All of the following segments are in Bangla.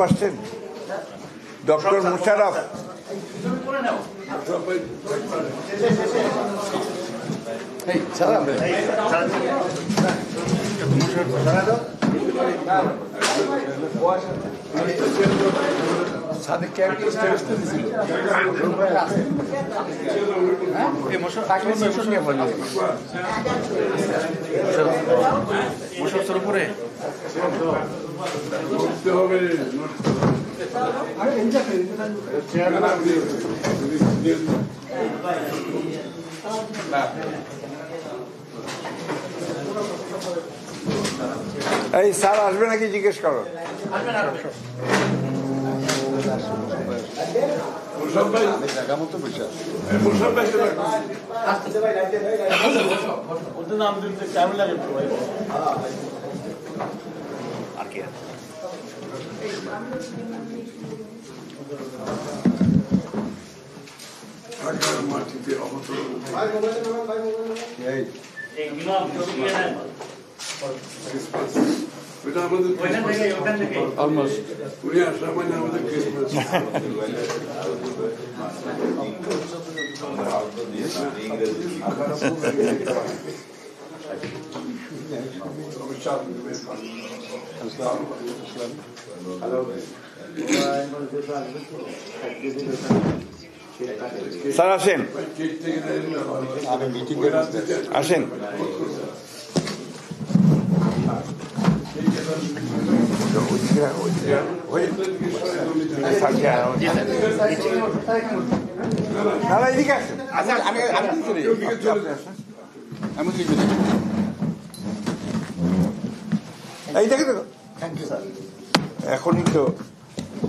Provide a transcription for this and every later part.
আসছেন, ডক্টর মুশারফ। এই স্যার আসবে নাকি জিজ্ঞেস করো। স্যার আসেন, আসেন। এই দেখে দেখো, এখনই তো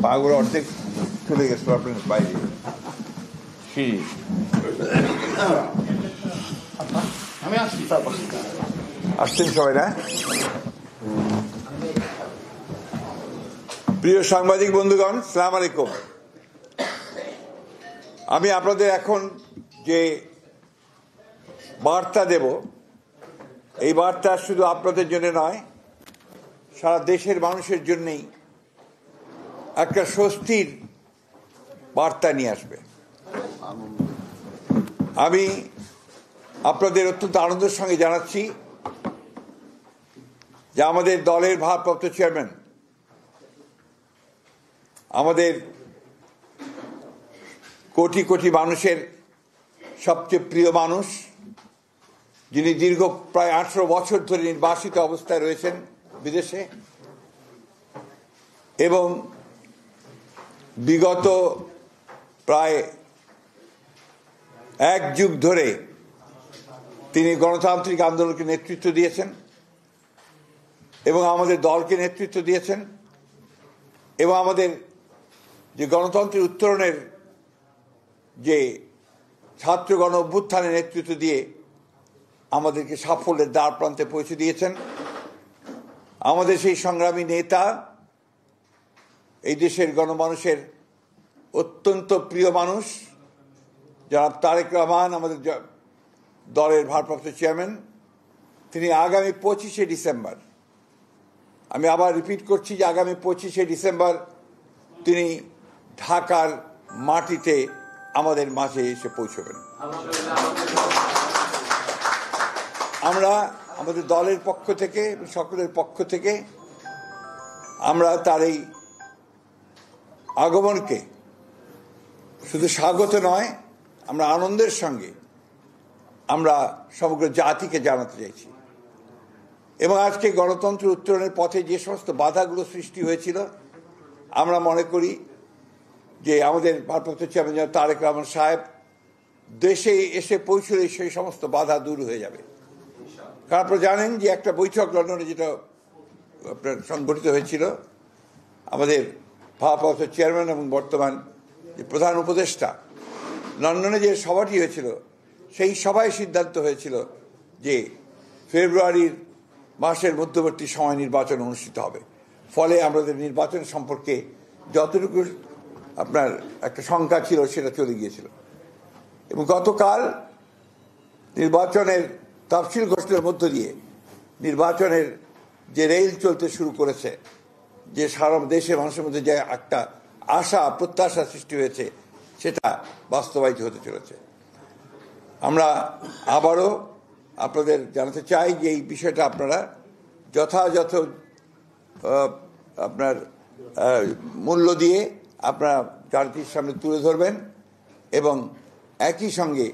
পাগুলো অর্ধেক চলে গেছিল আপনার বাইরে। আসছেন সবাই না? প্রিয় সাংবাদিক বন্ধুগণ, সালাম আলাইকুম। আমি আপনাদের এখন যে বার্তা দেব, এই বার্তা শুধু আপনাদের জন্য নয়, সারা দেশের মানুষের জন্যই একটা স্বস্তির বার্তা নিয়ে আসবে। আমি আপনাদের অত্যন্ত আনন্দের সঙ্গে জানাচ্ছি যে আমাদের দলের ভারপ্রাপ্ত চেয়ারম্যান, আমাদের কোটি কোটি মানুষের সবচেয়ে প্রিয় মানুষ, যিনি দীর্ঘ প্রায় 18 বছর ধরে নির্বাসিত অবস্থায় রয়েছেন বিদেশে, এবং বিগত প্রায় 1 যুগ ধরে তিনি গণতান্ত্রিক আন্দোলনকে নেতৃত্ব দিয়েছেন এবং আমাদের দলকে নেতৃত্ব দিয়েছেন, এবং আমাদের যে গণতন্ত্রের উত্তরণের যে ছাত্র গণ অভ্যুত্থানের নেতৃত্ব দিয়ে আমাদেরকে সাফল্যের দ্বার প্রান্তে পৌঁছে দিয়েছেন। আমাদের সেই সংগ্রামী নেতা, এই দেশের গণমানুষের অত্যন্ত প্রিয় মানুষ জনাব তারেক রহমান, আমাদের দলের ভারপ্রাপ্ত চেয়ারম্যান, তিনি আগামী 25শে ডিসেম্বর, আমি আবার রিপিট করছি যে আগামী 25শে ডিসেম্বর তিনি ঢাকার মাটিতে আমাদের মাঝে এসে পৌঁছবেন। আমরা আমাদের দলের পক্ষ থেকে, সকলের পক্ষ থেকে আমরা তার এই আগমনকে শুধু স্বাগত নয়, আমরা আনন্দের সঙ্গে আমরা সমগ্র জাতিকে জানাতে চাইছি। এবং আজকে গণতন্ত্র উত্তরণের পথে যে সমস্ত বাধাগুলো সৃষ্টি হয়েছিল, আমরা মনে করি যে আমাদের ভারপ্রাপ্ত চেয়ারম্যান তারেক রহমান সাহেব দেশে এসে পৌঁছলে সেই সমস্ত বাধা দূর হয়ে যাবে। কারণ আপনারা জানেন যে একটা বৈঠক লন্ডনে যেটা আপনার সংগঠিত হয়েছিল, আমাদের ভারপ্রাপ্ত চেয়ারম্যান এবং বর্তমান যে প্রধান উপদেষ্টা, লন্ডনে যে সভাটি হয়েছিল, সেই সভায় সিদ্ধান্ত হয়েছিল যে ফেব্রুয়ারির মাসের মধ্যবর্তী সময় নির্বাচন অনুষ্ঠিত হবে। ফলে আমাদের নির্বাচন সম্পর্কে যতটুকু আপনার একটা শঙ্কা ছিল সেটা চলে গিয়েছিল। এবং গতকাল নির্বাচনের তফসিল ঘোষণার মধ্য দিয়ে নির্বাচনের যে রেল চলতে শুরু করেছে, যে সারা দেশে মানুষের মধ্যে যে একটা আশা প্রত্যাশা সৃষ্টি হয়েছে সেটা বাস্তবায়িত হতে চলেছে। আমরা আবারও আপনাদের জানাতে চাই যে এই বিষয়টা আপনারা যথাযথ আপনার মূল্য দিয়ে আপনারা জাতির সামনে তুলে ধরবেন এবং একই সঙ্গে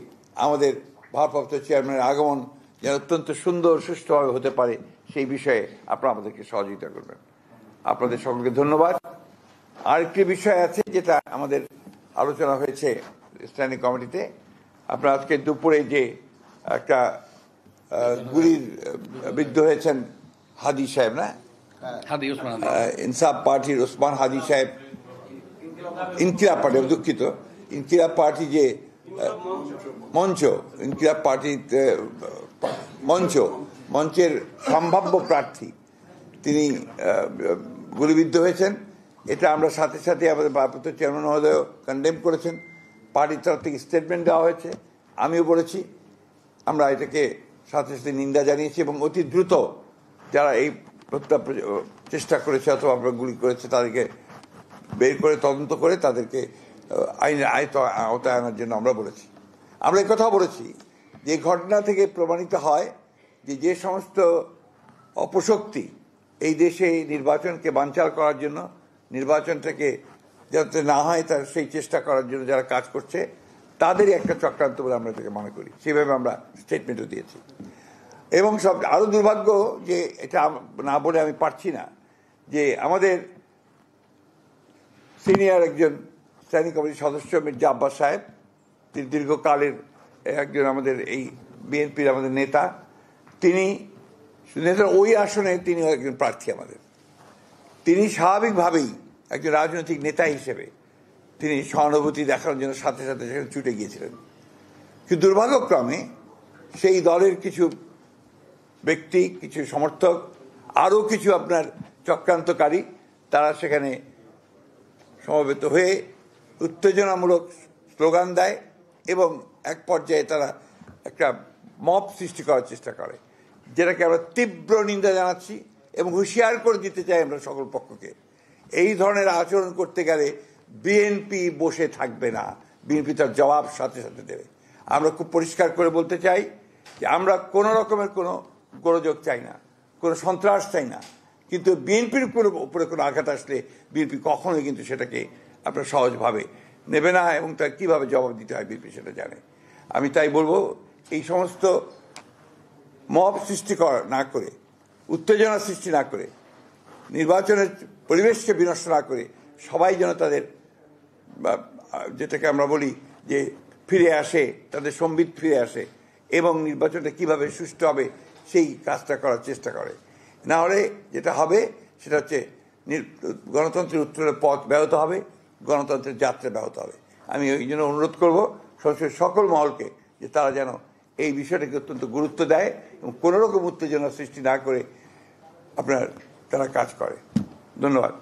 আমাদের ভারপ্রাপ্ত চেয়ারম্যানের আগমন যেন অত্যন্ত সুন্দর সুষ্ঠুভাবে হতে পারে সেই বিষয়ে আপনারা আমাদেরকে সহযোগিতা করবেন। আপনাদের সকলকে ধন্যবাদ। আরেকটি বিষয় আছে যেটা আমাদের আলোচনা হয়েছে স্ট্যান্ডিং কমিটিতে। আপনারা আজকে দুপুরে যে একটা গুলির বিদ্ধ হয়েছেন হাদি সাহেব, না ইনসাফ পার্টির ওসমান হাদি সাহেব, ইনকিলাব পার্টি, দুঃখিত, ইনকিলাব পার্টি যে মঞ্চ, ইনকিলাব পার্টির মঞ্চের সম্ভাব্য প্রার্থী তিনি গুলিবিদ্ধ হয়েছেন। এটা আমরা সাথে সাথে আমাদের ভারপ্রাপ্ত চেয়ারম্যান মহোদয় কন্ডেম করেছেন, পার্টির তরফ থেকে স্টেটমেন্ট দেওয়া হয়েছে, আমিও বলেছি। আমরা এটাকে সাথে সাথে নিন্দা জানিয়েছি এবং অতি দ্রুত যারা এই চেষ্টা করেছে অথবা গুলি করেছে তাদেরকে বের করে তদন্ত করে তাদেরকে আইনের আওতায় আনার জন্য আমরা বলেছি। আমরা এই কথাও বলেছি যে ঘটনা থেকে প্রমাণিত হয় যে সমস্ত অপশক্তি এই দেশে নির্বাচনকে বানচাল করার জন্য, নির্বাচনটাকে যাতে না হয় তার সেই চেষ্টা করার জন্য যারা কাজ করছে তাদেরই একটা চক্রান্ত বলে আমরা এটাকে মনে করি। সেভাবে আমরা স্টেটমেন্টও দিয়েছি। এবং সব আরও দুর্ভাগ্য যে এটা না বলে আমি পারছি না যে আমাদের সিনিয়র একজন স্ট্যান্ডিং কমিটির সদস্য মির্জা আব্বাস সাহেব, তিনি দীর্ঘকালের একজন আমাদের এই বিএনপির আমাদের নেতা, তিনি ওই আসনে তিনি একজন প্রার্থী আমাদের। তিনি স্বাভাবিকভাবেই একজন রাজনৈতিক নেতা হিসেবে তিনি সহানুভূতি দেখানোর জন্য সাথে সাথে সেখানে ছুটে গিয়েছিলেন। কিন্তু দুর্ভাগ্যক্রমে সেই দলের কিছু ব্যক্তি, কিছু সমর্থক, আরও কিছু আপনার চক্রান্তকারী তারা সেখানে সমবেত হয়ে উত্তেজনামূলক স্লোগান দেয় এবং এক পর্যায়ে তারা একটা মব সৃষ্টি করার চেষ্টা করে, যেটাকে আমরা তীব্র নিন্দা জানাচ্ছি এবং হুঁশিয়ার করে দিতে চাই আমরা সকল পক্ষকে। এই ধরনের আচরণ করতে গেলে বিএনপি বসে থাকবে না, বিএনপি তার জবাব সাথে সাথে দেবে। আমরা খুব পরিষ্কার করে বলতে চাই যে আমরা কোনো রকমের কোনো গোলযোগ চাই না, কোনো সন্ত্রাস চাই না, কিন্তু বিএনপির উপরে কোনো আঘাত আসলে বিএনপি কখনোই কিন্তু সেটাকে আপনার সহজভাবে নেবে না এবং তার কীভাবে জবাব দিতে হয় বিএনপি সেটা জানে। আমি তাই বলবো এই সমস্ত মব সৃষ্টি না করে, উত্তেজনা সৃষ্টি না করে, নির্বাচনের পরিবেশকে বিনষ্ট না করে সবাই যেন তাদের যেটাকে আমরা বলি যে ফিরে আসে, তাদের সম্বিত ফিরে আসে এবং নির্বাচনটা কিভাবে সুষ্ঠু হবে সেই কাজটা করার চেষ্টা করে। না হলে যেটা হবে সেটা হচ্ছে গণতন্ত্রের উত্তরের পথ ব্যাহত হবে, গণতন্ত্রের যাত্রা ব্যাহত হবে। আমি এই জন্য অনুরোধ করবো সকল মহলকে যে তারা যেন এই বিষয়টাকে অত্যন্ত গুরুত্ব দেয় এবং কোনো রকম উত্তেজনা সৃষ্টি না করে আপনার তারা কাজ করে। ধন্যবাদ।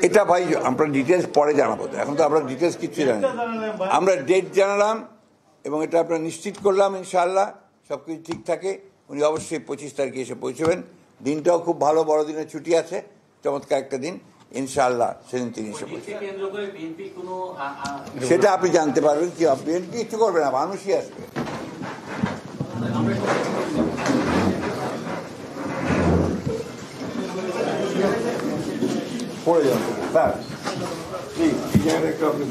এটা ভাই আমরা ডিটেলস পরে জানাবো, এখন তো আমরা ডিটেলস কিছু জানি। আমরা ডেট জানালাম এবং এটা আপনারা নিশ্চিত করলাম ইনশাআল্লাহ সবকিছু ঠিক থাকে। উনি অবশ্যই 25 তারিখে এসে পৌঁছবেন। দিনটাও খুব ভালো, বড়দিনের ছুটি আছে, চমৎকার একটা দিন, ইনশাআল্লাহ সেদিন তিনি এসে পৌঁছবেন। সেটা আপনি জানতে পারবেন কি বিএনপি কিছু করবে না, মানুষই আসবে। পড়ে যান স্যার, প্লিজ এই জায়গাটা একটু আপনি